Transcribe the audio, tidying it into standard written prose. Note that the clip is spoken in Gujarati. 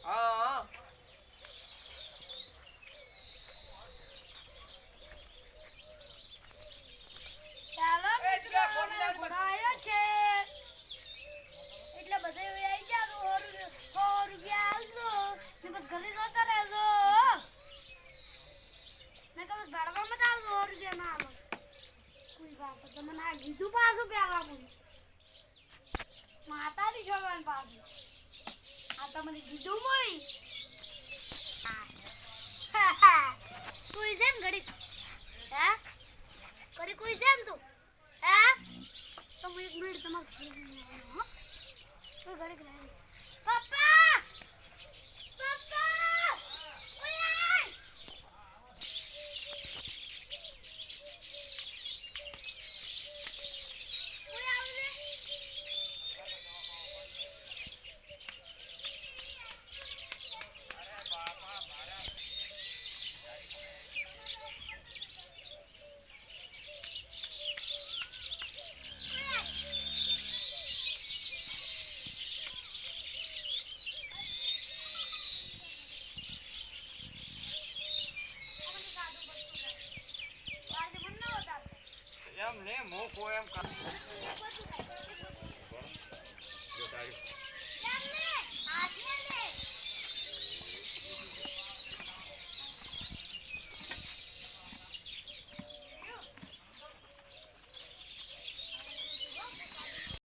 હા ચાલો મિત્રો ઘોડો આવ્યો છે એટલે બધે આવી ગયા તો 100 રૂપિયા આવજો ને બસ ગલી જતા રહેજો મેં કહું ભાડવા મત આવજો 100 રૂપિયા ના આવો કોઈ વાત તમને આ કીધું પાછું પેલા બોલ માતાની જોવાન પાછું આ તમને કીધું મોઈ કોઈ જેમ ઘડી હે ઘડી કોઈ જેમ તું હે તો હું 1 મિનિટ તમારું હો તો ઘડી પપ્પા પપ્પા ઓય આય ઓય આવને એમ ને મોકો એમ બધું ખાય જો તારી